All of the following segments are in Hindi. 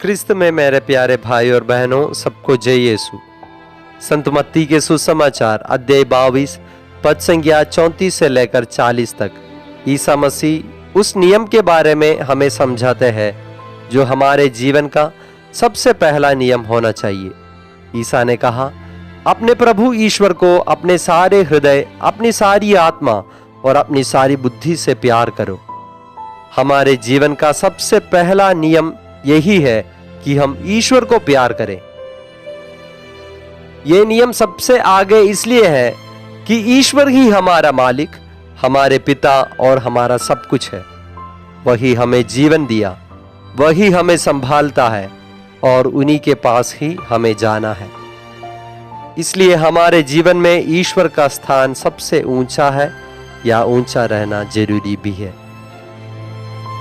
ख्रिस्त में मेरे प्यारे भाई और बहनों, सबको जय यीशु। संत मत्ती के सुसमाचार अध्याय 22 पद संख्या 34 से लेकर 40 तक ईसा मसीह उस नियम के बारे में हमें समझाते हैं जो हमारे जीवन का सबसे पहला नियम होना चाहिए। ईसा ने कहा, अपने प्रभु ईश्वर को अपने सारे हृदय, अपनी सारी आत्मा और अपनी सारी बुद्धि से प्यार करो। हमारे जीवन का सबसे पहला नियम यही है कि हम ईश्वर को प्यार करें। यह नियम सबसे आगे इसलिए है कि ईश्वर ही हमारा मालिक, हमारे पिता और हमारा सब कुछ है। वही हमें जीवन दिया, वही हमें संभालता है और उन्हीं के पास ही हमें जाना है। इसलिए हमारे जीवन में ईश्वर का स्थान सबसे ऊंचा है या ऊंचा रहना जरूरी भी है।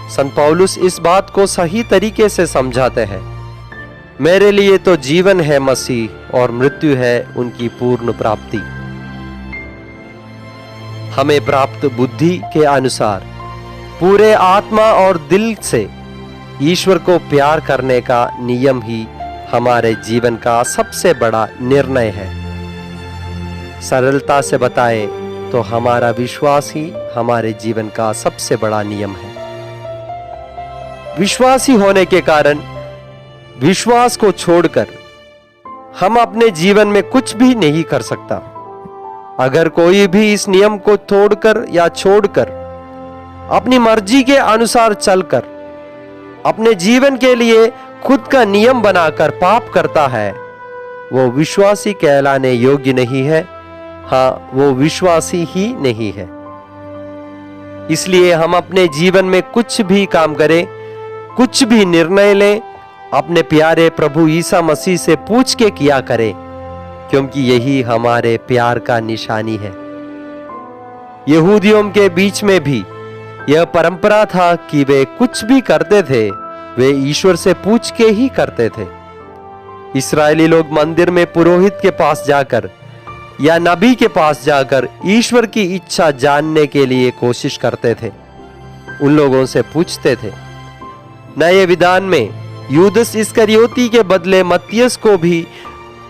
संत पौलुस इस बात को सही तरीके से समझाते हैं। मेरे लिए तो जीवन है मसीह और मृत्यु है उनकी पूर्ण प्राप्ति। हमें प्राप्त बुद्धि के अनुसार पूरे आत्मा और दिल से ईश्वर को प्यार करने का नियम ही हमारे जीवन का सबसे बड़ा निर्णय है। सरलता से बताएं तो हमारा विश्वास ही हमारे जीवन का सबसे बड़ा नियम है। विश्वासी होने के कारण विश्वास को छोड़कर हम अपने जीवन में कुछ भी नहीं कर सकता। अगर कोई भी इस नियम को तोड़कर या छोड़कर अपनी मर्जी के अनुसार चलकर अपने जीवन के लिए खुद का नियम बनाकर पाप करता है, वो विश्वासी कहलाने योग्य नहीं है। हाँ, वो विश्वासी ही नहीं है। इसलिए हम अपने जीवन में कुछ भी काम करें, कुछ भी निर्णय लें, अपने प्यारे प्रभु ईसा मसीह से पूछ के किया करें, क्योंकि यही हमारे प्यार का निशानी है। यहूदियों के बीच में भी यह परंपरा था कि वे कुछ भी करते थे वे ईश्वर से पूछ के ही करते थे। इस्राएली लोग मंदिर में पुरोहित के पास जाकर या नबी के पास जाकर ईश्वर की इच्छा जानने के लिए कोशिश करते थे। उन लोगों से पूछते थे। नए विधान में यूदस इस्करियोती के बदले मत्तियस को भी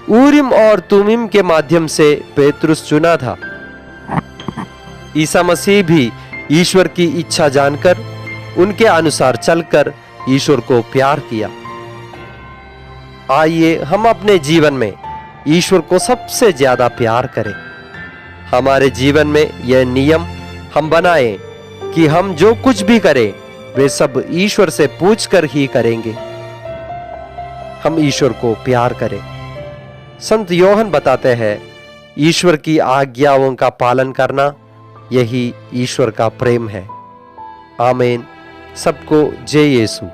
ऊरिम और तुमीम के माध्यम से पेतरुस चुना था। ईसा मसीह भी ईश्वर की इच्छा जानकर उनके अनुसार चलकर ईश्वर को प्यार किया। आइए हम अपने जीवन में ईश्वर को सबसे ज्यादा प्यार करें। हमारे जीवन में यह नियम हम बनाएं कि हम जो कुछ भी करें वे सब ईश्वर से पूछकर ही करेंगे। हम ईश्वर को प्यार करें। संत योहन बताते हैं, ईश्वर की आज्ञाओं का पालन करना यही ईश्वर का प्रेम है। आमीन। सबको जय यीशु।